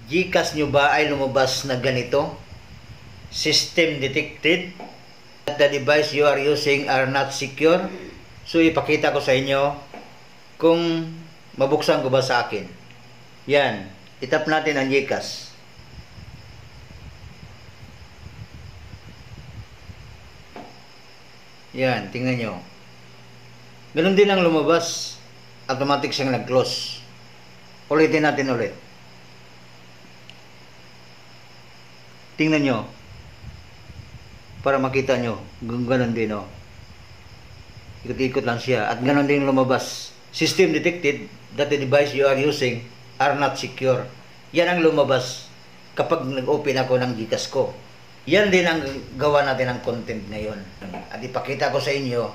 GCash nyo ba ay lumabas na ganito? System detected that the device you are using are not secure. So ipakita ko sa inyo kung mabuksan ko ba sa akin. Yan, itap natin ang GCash. Yan, tingnan nyo. Ganun din ang lumabas. Automatic siyang nag-close. Ulitin natin ulit. Tingnan nyo. Para makita nyo. Ganun din, oh. Ikot-ikot lang siya. At ganun din lumabas. System detected that the device you are using are not secure. Yan ang lumabas kapag nag-open ako ng GCash ko. Yan din ang gawa natin ng content ngayon. At ipakita ko sa inyo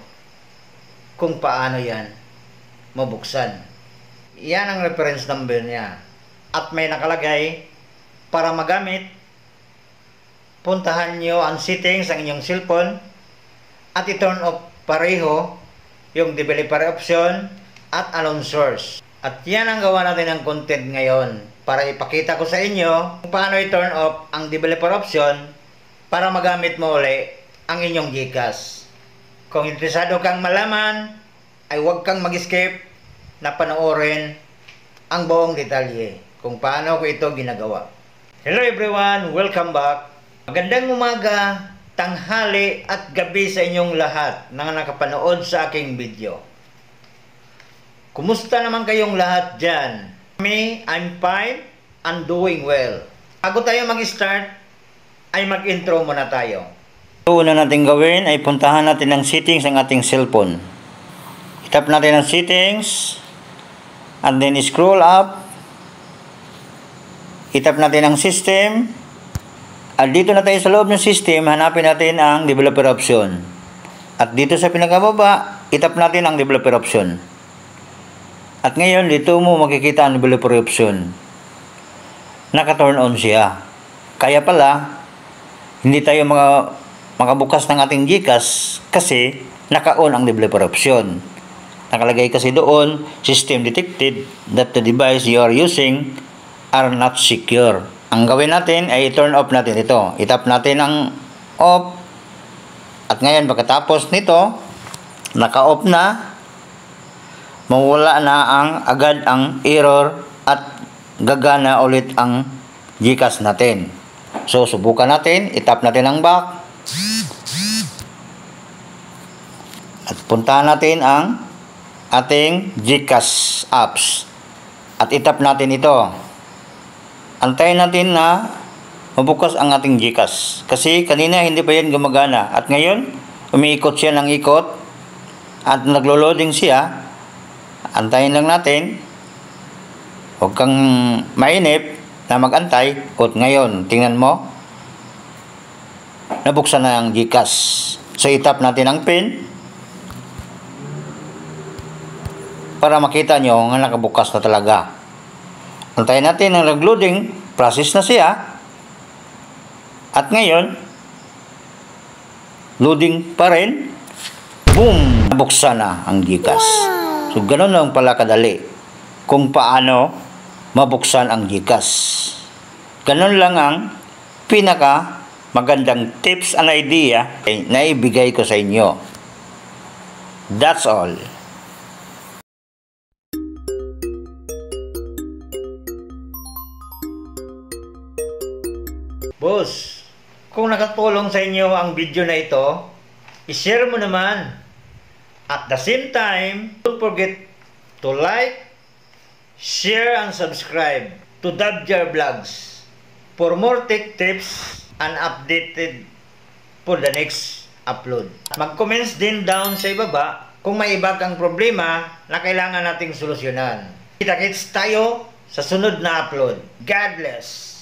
kung paano yan mabuksan. Yan ang reference number niya. At may nakalagay, para magamit, puntahan nyo ang settings ng inyong cellphone at i-turn off pareho yung developer option at announcers. At yan ang gawa natin ng content ngayon para ipakita ko sa inyo kung paano i-turn off ang developer option para magamit mo uli ang inyong GCash. Kung interesado kang malaman, ay huwag kang mag-skip na panoorin ang buong detalye kung paano ko ito ginagawa. Hello everyone! Welcome back! Magandang umaga, tanghali at gabi sa inyong lahat na nakapanood sa aking video. Kumusta naman kayong lahat dyan? Me, I'm fine and doing well. Bago tayo mag-start, ay mag-intro muna tayo. So, una natin gawin ay puntahan natin ang settings ng ating cellphone. Itap natin ang settings and then scroll up. Itap natin ang system. At dito na tayo sa loob ng system, hanapin natin ang developer option. At dito sa pinakababa, itap natin ang developer option. At ngayon, dito mo makikita ang developer option. Naka-turn on siya. Kaya pala, hindi tayo makabukas ng ating GCash kasi naka-on ang developer option. Nakalagay kasi doon, system detected that the device you are using are not secure. Ang gawin natin ay turn off natin ito. Itap natin ang off. At ngayon, pagkatapos nito, naka-off na, mawala na agad ang error at gagana ulit ang GCash natin. So, subukan natin. Itap natin ang back. At puntahan natin ang ating GCash apps. At itap natin ito. Antayin natin na mabukas ang ating GCash. Kasi kanina hindi pa yan gumagana. At ngayon, umiikot siya ng ikot. At naglo-loading siya. Antayin lang natin. Huwag kang mainip na mag-antay. At ngayon, tingnan mo. Nabuksan na ang GCash. So, itap natin ang pin. Para makita nyo nga nakabukas na talaga. Antayin natin ang nag-loading. Process na siya. At ngayon, loading pa rin. Boom! Nabuksan na ang GCash. So, ganun lang pala kadali kung paano mabuksan ang GCash. Ganun lang ang pinaka magandang tips and idea na ibigay ko sa inyo. That's all. Boss, kung nakatulong sa inyo ang video na ito, i-share mo naman. At the same time, don't forget to like, share, and subscribe to Dabjar Vlogs for more tech tips and updated for the next upload. Mag-comments din down sa ibaba kung may iba kang problema na kailangan nating solusyonan. Kita-kits tayo sa sunod na upload. God bless!